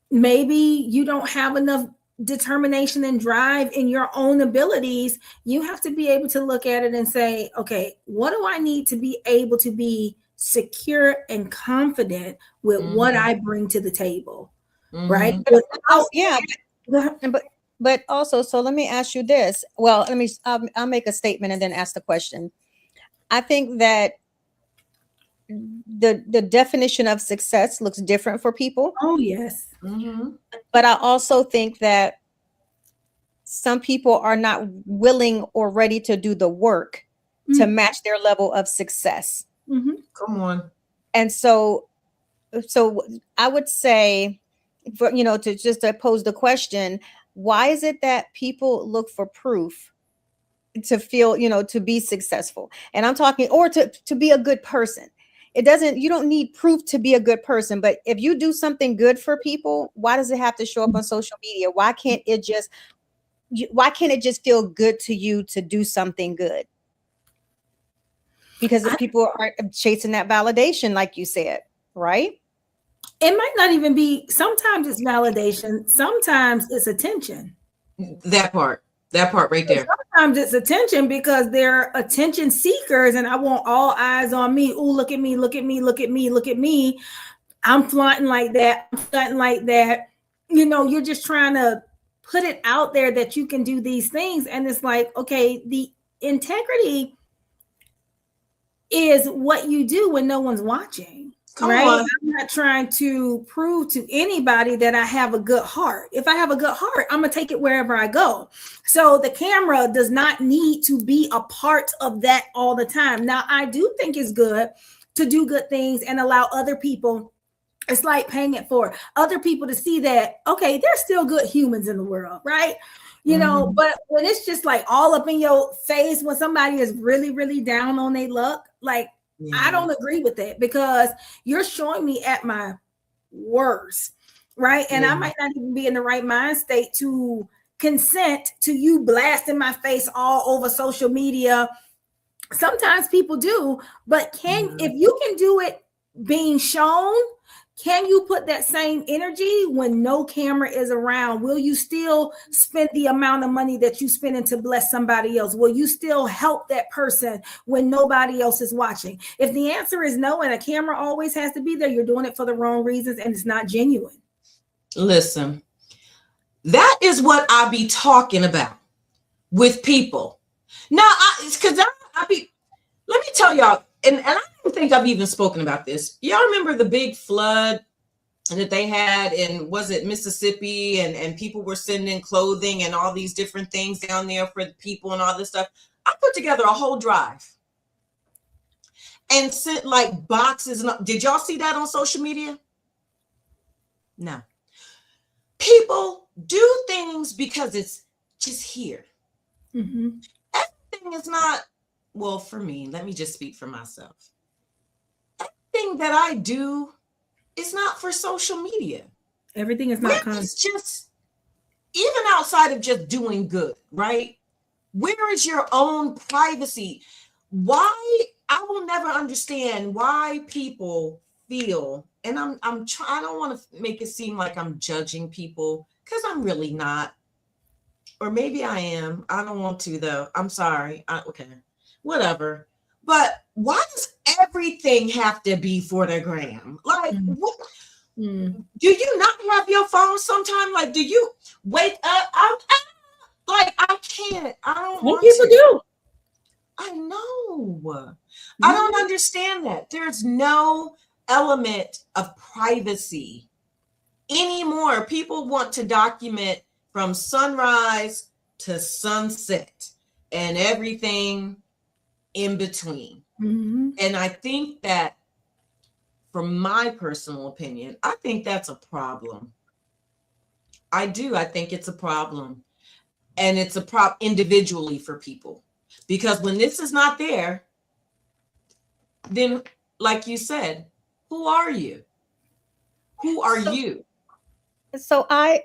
Maybe you don't have enough determination and drive in your own abilities. You have to be able to look at it and say, okay, what do I need to be able to be secure and confident with what I bring to the table? Right? But but also, so let me ask you this. Well, I'll make a statement and then ask the question. I think that the definition of success looks different for people. Oh, yes. Mhm. But I also think that some people are not willing or ready to do the work to match their level of success. Mm-hmm. Come on. And so I would say, to pose the question, why is it that people look for proof to feel, to be successful? And I'm talking, or to be a good person. You don't need proof to be a good person, but if you do something good for people, why does it have to show up on social media? Why can't it just feel good to you to do something good? Because if people are chasing that validation, like you said, right? It might not even be, sometimes it's validation, sometimes it's attention. That part right there. Sometimes it's attention because they're attention seekers and I want all eyes on me. Oh, look at me, look at me, look at me, look at me. I'm flaunting like that. I'm flaunting like that. You're just trying to put it out there that you can do these things. And it's like, okay, the integrity is what you do when no one's watching. Right? I'm not trying to prove to anybody that I have a good heart. If I have a good heart, I'm going to take it wherever I go. So the camera does not need to be a part of that all the time. Now, I do think it's good to do good things and allow other people, it's like paying it for other people to see that, okay, there's still good humans in the world, right? But when it's just like all up in your face, when somebody is really, really down on their luck, like, I don't agree with that because you're showing me at my worst, right? And I might not even be in the right mind state to consent to you blasting my face all over social media. Sometimes people do, but if you can do it being shown, can you put that same energy when no camera is around? Will you still spend the amount of money that you spending to bless somebody else? Will you still help that person when nobody else is watching? If the answer is no, and a camera always has to be there, you're doing it for the wrong reasons and it's not genuine. Listen, that is what I be talking about with people. Now, let me tell y'all, and I don't think I've even spoken about this. Y'all remember the big flood that they had in, was it Mississippi? And people were sending clothing and all these different things down there for the people and all this stuff. I put together a whole drive and sent like boxes. Did y'all see that on social media? No. People do things because it's just here. Mm-hmm. Everything is not, well, for me, let me just speak for myself. Everything that I do is not for social media. Everything is not it's just, even outside of just doing good, right? Where is your own privacy? Why? I will never understand why people feel, and I don't want to make it seem like I'm judging people because I'm really not. Or maybe I am. I don't want to though. I'm sorry. Okay. Whatever. But why does everything have to be for the gram? Like, what? Do you not have your phone sometime? Like, do you wake up? I can't. I don't want people to. do. I know. I don't understand that. There's no element of privacy anymore. People want to document from sunrise to sunset and everything in between. And I think that, from my personal opinion, I think that's a problem. I do. I think it's a problem. And it's a problem individually for people. Because when this is not there, then, like you said, who are you? Who are you? So I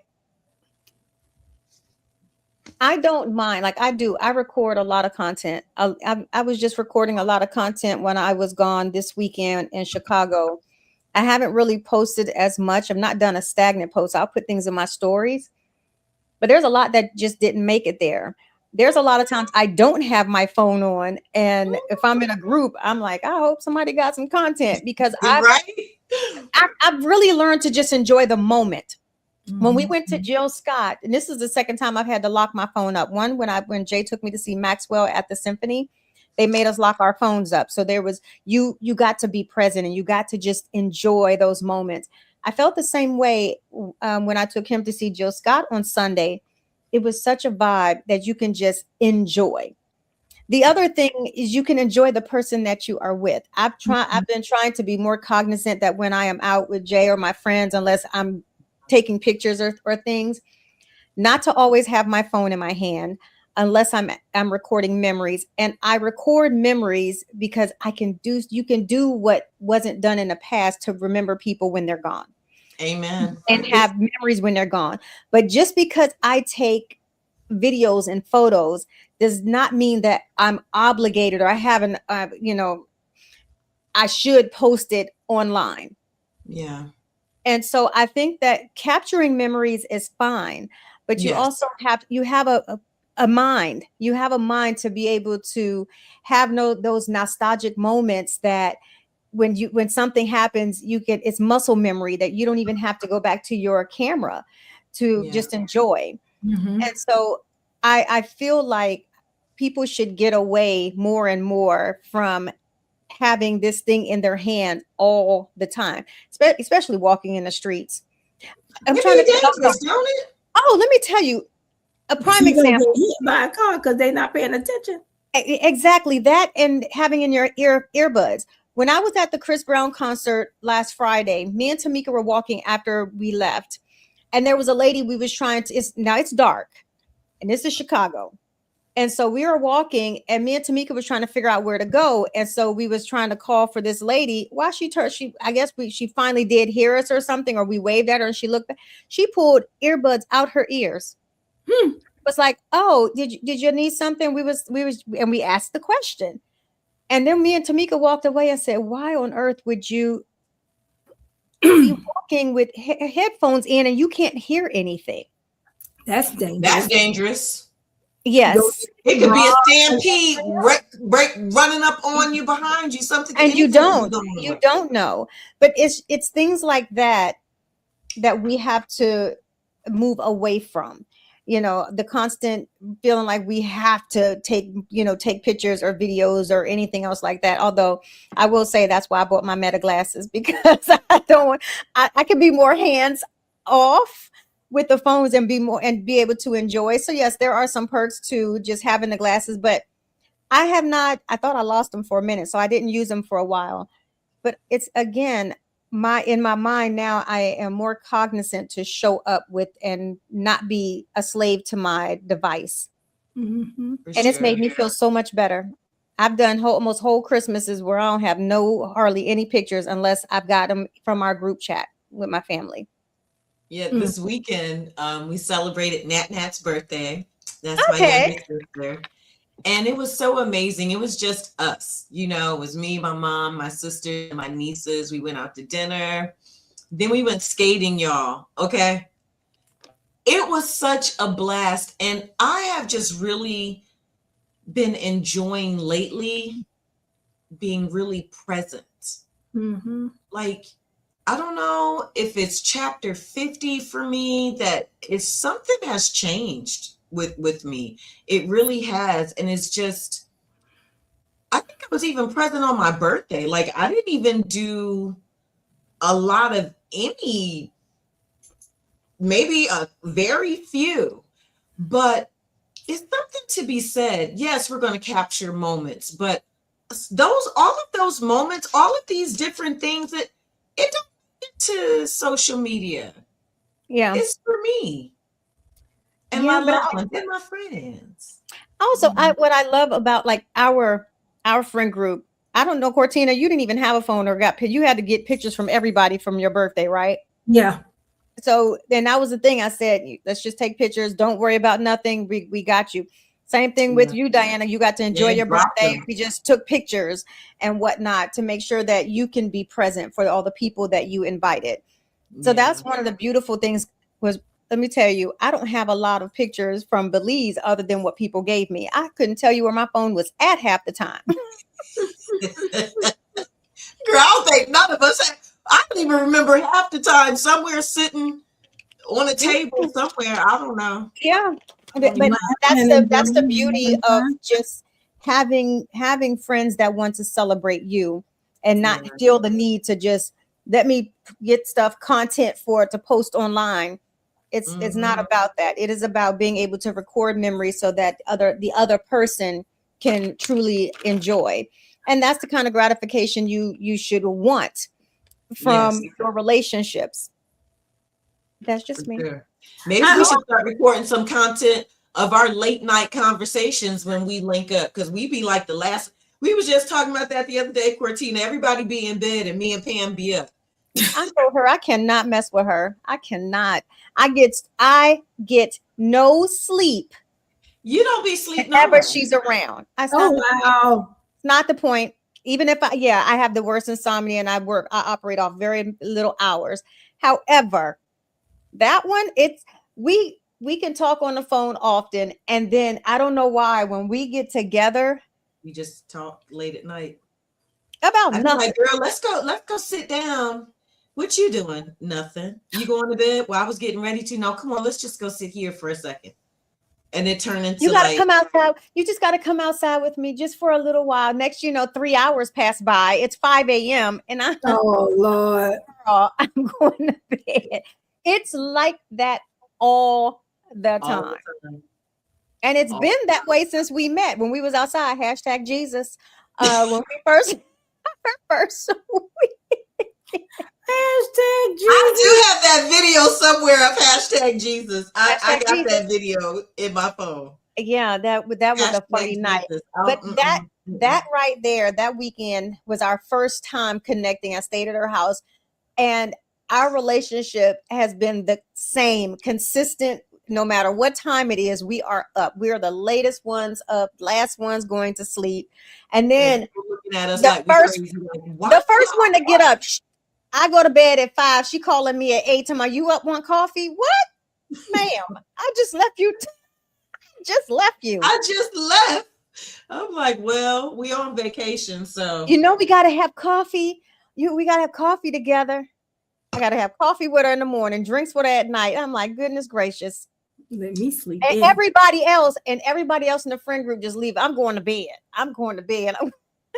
don't mind. Like I do. I record a lot of content. I was just recording a lot of content when I was gone this weekend in Chicago. I haven't really posted as much. I've not done a stagnant post. I'll put things in my stories. But there's a lot that just didn't make it there. There's a lot of times I don't have my phone on. And if I'm in a group, I'm like, I hope somebody got some content because I've really learned to just enjoy the moment. When we went to Jill Scott, and this is the second time I've had to lock my phone up. One, when Jay took me to see Maxwell at the symphony, they made us lock our phones up. So there was, you got to be present and you got to just enjoy those moments. I felt the same way when I took him to see Jill Scott on Sunday. It was such a vibe that you can just enjoy. The other thing is you can enjoy the person that you are with. I've been trying to be more cognizant that when I am out with Jay or my friends, unless I'm taking pictures or things, not to always have my phone in my hand unless I'm recording memories. And I record memories because you can do what wasn't done in the past to remember people when they're gone. Amen. And have memories when they're gone. But just because I take videos and photos does not mean that I'm obligated or I haven't, I should post it online. Yeah. And so I think that capturing memories is fine, but you also have a mind. You have a mind to be able to have those nostalgic moments that when something happens, it's muscle memory that you don't even have to go back to your camera to just enjoy. Mm-hmm. And so I feel like people should get away more and more from having this thing in their hand all the time, especially walking in the streets. I'm trying to don't it? Oh, let me tell you a prime example. Get hit by a car because they're not paying attention. Exactly that, and having in your earbuds. When I was at the Chris Brown concert last Friday, me and Tamika were walking after we left, and there was a lady we was trying to. It's dark, and this is Chicago. And so we were walking and me and Tamika was trying to figure out where to go. And so we was trying to call for this lady. While she finally did hear us or something, or we waved at her and she looked back. She pulled earbuds out her ears. Was like, oh, did you need something? And we asked the question. And then me and Tamika walked away and said, why on earth would you be walking with headphones in and you can't hear anything? That's dangerous. That's dangerous. Yes. It could be a stampede, break running up on you, behind you, something. And you don't know. But it's things like that we have to move away from. The constant feeling like we have to take pictures or videos or anything else like that. Although I will say that's why I bought my Meta glasses, because I can be more hands off with the phones and be able to enjoy. So yes, there are some perks to just having the glasses, but I thought I lost them for a minute, so I didn't use them for a while. But it's again, in my mind now, I am more cognizant to show up with and not be a slave to my device. Mm-hmm. And it's made me feel so much better. I've done almost whole Christmases where I don't have hardly any pictures unless I've got them from our group chat with my family. Yeah, this weekend we celebrated Nat's birthday. That's my youngest sister. And it was so amazing. It was just us, it was me, my mom, my sister, and my nieces. We went out to dinner. Then we went skating, y'all. Okay. It was such a blast. And I have just really been enjoying lately being really present. Mm-hmm. Like, I don't know if it's chapter 50 for me that is something has changed with me. It really has. And it's just, I think I was even present on my birthday. Like, I didn't even do a lot of maybe a very few, but it's something to be said. Yes, we're going to capture moments, but all of those moments, all of these different things that it don't get to social media. Yeah. It's for me. And my loved ones and my friends. Also, what I love about like our friend group, I don't know, Cortina, you didn't even have a phone you had to get pictures from everybody from your birthday, right? Yeah. So then that was the thing I said, let's just take pictures. Don't worry about nothing. We got you. Same thing with you, Diana. You got to enjoy your birthday. We just took pictures and whatnot to make sure that you can be present for all the people that you invited. So that's one of the beautiful things was, let me tell you, I don't have a lot of pictures from Belize other than what people gave me. I couldn't tell you where my phone was at half the time. Girl, I don't think none of us I don't even remember half the time, somewhere sitting on a table somewhere. I don't know. Yeah, but that's the beauty of just having friends that want to celebrate you and not feel the need to just let me get content for it to post online. It's not about that. It is about being able to record memories so that the other person can truly enjoy. And that's the kind of gratification you should want from your relationships. That's just me. Sure. Maybe we should start recording some content of our late night conversations when we link up, because we be like we was just talking about that the other day, Cortina. Everybody be in bed and me and Pam be up. I told her I cannot mess with her. I cannot. I get no sleep. You don't be sleeping whenever she's around. Wow. It's not the point. Even if I have the worst insomnia and I operate off very little hours. However, that one, we can talk on the phone often, and then I don't know why when we get together, we just talk late at night about nothing. Like, girl, let's go sit down. What you doing? Nothing. You going to bed? Well, I was getting ready to. No, come on, let's just go sit here for a second. And it turned into you gotta come outside. You just gotta come outside with me just for a little while. Next, 3 hours pass by. It's 5 a.m. and oh Lord, I'm going to bed. It's like that all the time. And it's been that way since we met when we was outside. # Jesus. When we first #Jesus. I do have that video somewhere of # Jesus. I got Jesus. That video in my phone. Yeah, that was a funny night. But that right there, that weekend was our first time connecting. I stayed at her house, and our relationship has been the same, consistent. No matter what time it is, we are up. We are the latest ones up, last ones going to sleep. And then looking at us the first one to get up, I go to bed at 5. She calling me at 8. Tomorrow, you up? Want coffee? What, ma'am? I just left you. I just left. I'm like, well, we on vacation, so we gotta have coffee. We gotta have coffee together. I gotta have coffee with her in the morning, drinks with her at night. I'm like, goodness gracious. Let me sleep. And everybody else in the friend group just leave. I'm going to bed.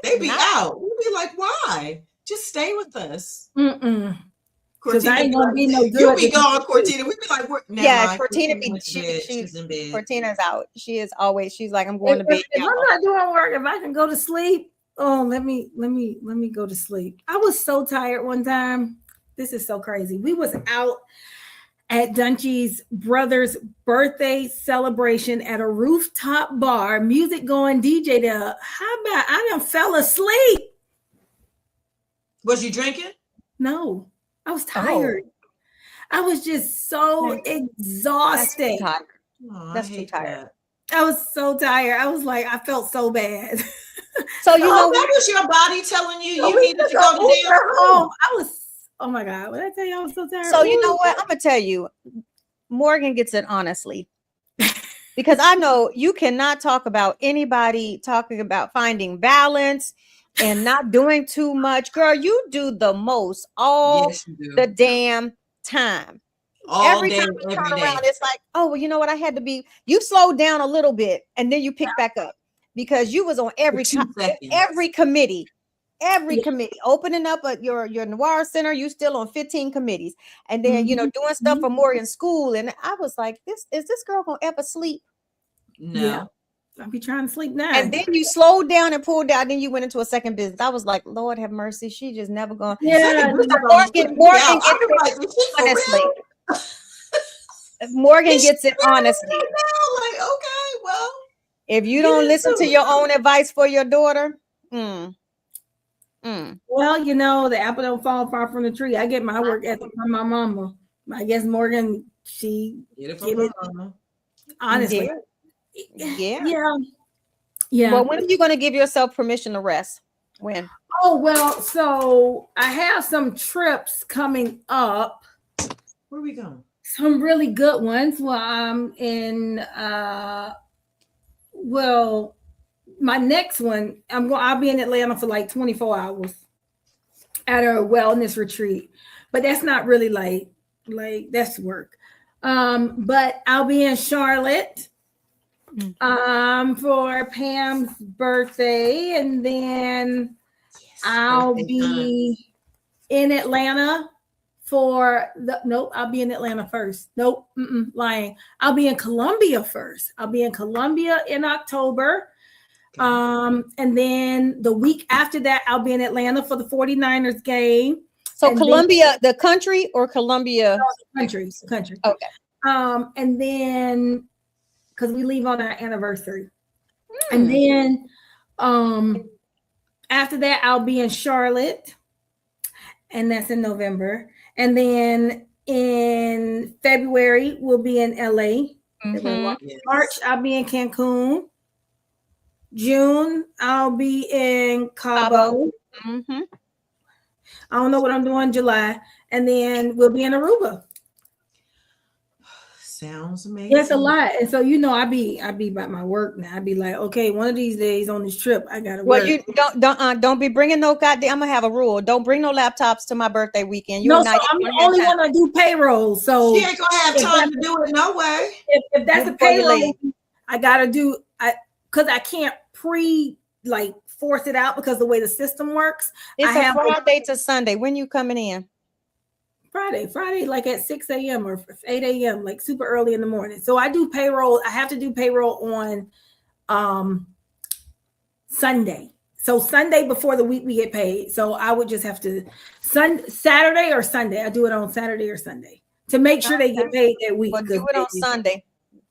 They be out. We'll be like, why? Just stay with us. Because I ain't gonna be no good. You'll be gone, Cortina. We be like, Cortina she's in bed. Cortina's out. She's like, I'm going to bed. If I'm not doing work, if I can go to sleep, let me go to sleep. I was so tired one time. This is so crazy. We was out at Dunchie's brother's birthday celebration at a rooftop bar, music going, DJ there. How about I done fell asleep? Was you drinking? No, I was tired. I was just so exhausted. That's too tired. I was so tired. I was like, I felt so bad. So that was your body telling you needed to go to damn home. I was. Oh my God. When I tell you I was so tired. So you know what? I'm going to tell you, Morgan gets it honestly. Because I know you cannot talk about anybody talking about finding balance and not doing too much. Girl, you do the most all the damn time. Every time you turn around, it's like, oh, well, you know what? You slowed down a little bit and then you pick back up because you was on every committee. Every committee, opening up your Noir Center, you still on 15 committees, and then doing stuff for Morgan's school. And I was like, is this girl gonna ever sleep? No, yeah. I'll be trying to sleep now. And then you slowed down and pulled out. Then you went into a second business. I was like, Lord have mercy, she just never gonna. Yeah, Morgan gets it honestly. Like, okay, well, if you don't listen to your own advice for your daughter, Well, the apple don't fall far from the tree. I get my work ethic from my mama. I guess Morgan, she get it from her mama. Honestly. Yeah. Well, when are you going to give yourself permission to rest? When? Oh, well, so I have some trips coming up. Where are we going? Some really good ones. Well, I'm in my next one, I'll be in Atlanta for like 24 hours at a wellness retreat, but that's not really like that's work. But I'll be in Charlotte for Pam's birthday, and then I'll be in Atlanta for I'll be in Atlanta first. Lying. I'll be in Columbia first. I'll be in Columbia in October. And then the week after that, I'll be in Atlanta for the 49ers game. So and Columbia, the country, or Columbia? No, the country. Okay. And then because we leave on our anniversary. And then after that, I'll be in Charlotte. And that's in November. And then in February, we'll be in LA. March, I'll be in Cancun. June, I'll be in Cabo. I don't know what I'm doing in July. And then we'll be in Aruba. Sounds amazing. That's a lot. And so, I be about my work now. I be like, okay, one of these days on this trip, I gotta work. Well, you don't be bringing no goddamn. I'm gonna have a rule. Don't bring no laptops to my birthday weekend. I'm the only one that do payroll. So she ain't gonna have time to do it no way. If that's a payroll, I gotta do because I can't force it out because the way the system works. It's a Friday to Sunday. When you coming in? Friday, like at 6 a.m. or 8 a.m., like super early in the morning. So I do payroll. I have to do payroll on Sunday. So Sunday before the week we get paid. So I would just have to Saturday or Sunday. I do it on Saturday or Sunday to make sure they get paid that week. Well, do it on Sunday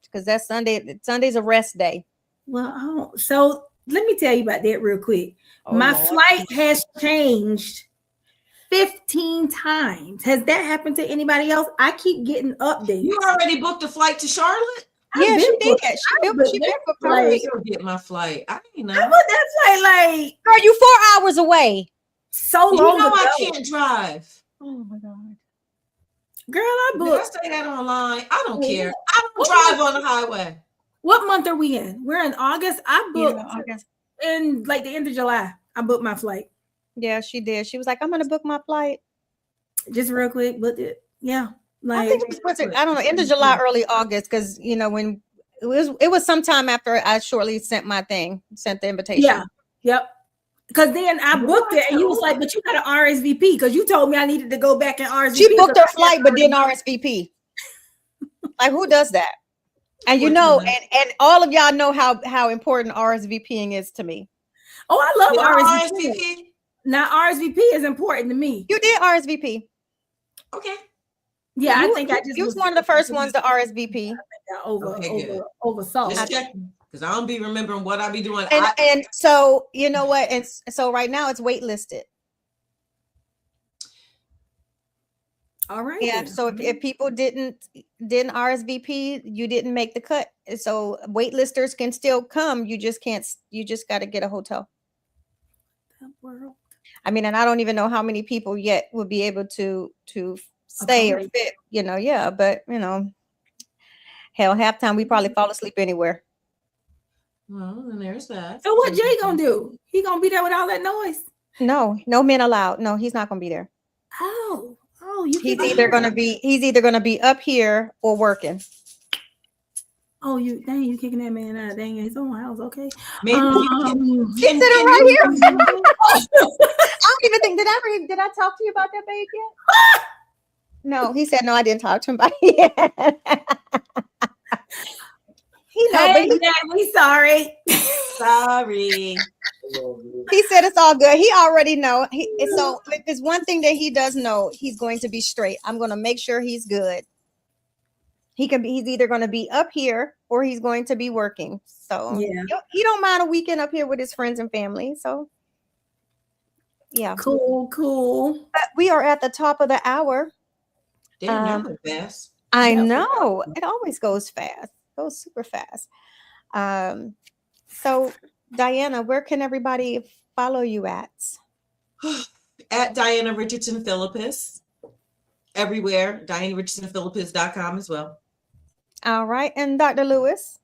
because that's Sunday. Sunday's a rest day. Well, so let me tell you about that real quick. My flight has changed 15 times. Has that happened to anybody else? I keep getting updates. You already booked a flight to Charlotte? Yeah, she did. She did book a flight. I'll get my flight. I didn't know. I booked that flight like girl, you 4 hours away. So long ago. I can't drive. Oh my god. Girl, I booked. Did I say that online? I don't care. I don't drive on the highway. What month are we in? We're in August. I booked in like the end of July. I booked my flight. Yeah, she did. She was like, I'm gonna book my flight. Just real quick, booked it. Yeah. Like, I think it was, I don't know, end of July, early August, because when it was sometime after I shortly sent the invitation. Yeah. Yep. Because then I booked it and you was like, but you got an RSVP because you told me I needed to go back and RSVP. She booked her flight, but didn't RSVP. Like, who does that? And and all of y'all know how important RSVPing is to me. Oh, I love RSVP. Now RSVP is important to me. You did RSVP. Okay. Yeah, I think I just was one of the first ones to RSVP. Over salt. Because I don't be remembering what I be doing. And so you know what? And so right now it's waitlisted. All right. Yeah. So if people didn't RSVP, you didn't make the cut. So waitlisters can still come. You just can't. You just got to get a hotel. I mean, and I don't even know how many people yet will be able to stay or fit. Yeah, but hell, halftime we probably fall asleep anywhere. Well, then there's that. So what Jay gonna do? He gonna be there with all that noise? No men allowed. No, he's not gonna be there. Oh, he's either gonna be up here or working. Oh, you kicking that man out. Dang, his own house. Okay. Maybe he's sitting right here. I don't even think did I talk to you about that babe yet? No, he said no. I didn't talk to him about it yet. We sorry. Sorry. He said it's all good. He already know. So if there's one thing that he does know, he's going to be straight. I'm going to make sure he's good. He's either going to be up here or he's going to be working. So he don't mind a weekend up here with his friends and family. So yeah. Cool. But we are at the top of the hour. Damn, that went fast. I know. It always goes fast. It goes super fast. So Diana, where can everybody follow you at? At Diana Richardson Philippus. Everywhere. DianaRichardsonPhilippus.com as well. All right. And Dr. Lewis?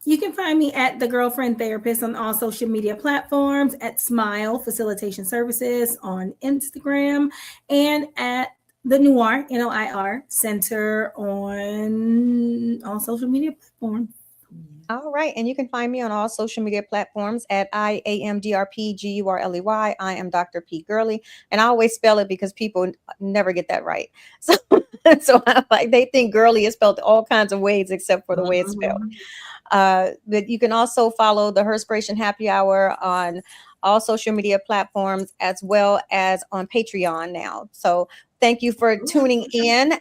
You can find me at The Girlfriend Therapist on all social media platforms, at Smile Facilitation Services on Instagram, and at the Noir, NOIR Center on all social media platforms. All right. And you can find me on all social media platforms at IAMDRPGURLEY. I am Dr. P. Gurley. And I always spell it because people never get that right. So, I'm like, they think Gurley is spelled all kinds of ways except for the way it's spelled. But you can also follow the Herspiration Happy Hour on all social media platforms as well as on Patreon now. So thank you for tuning in.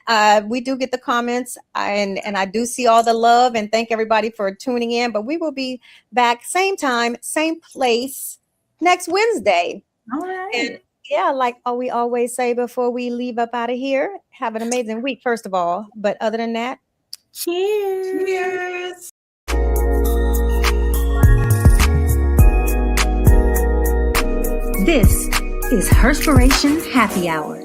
We do get the comments and I do see all the love, and thank everybody for tuning in. But we will be back same time, same place next Wednesday. All right. And yeah, like we always say before we leave up out of here, have an amazing week, first of all. But other than that, Cheers. Cheers. This is Herspiration Happy Hour.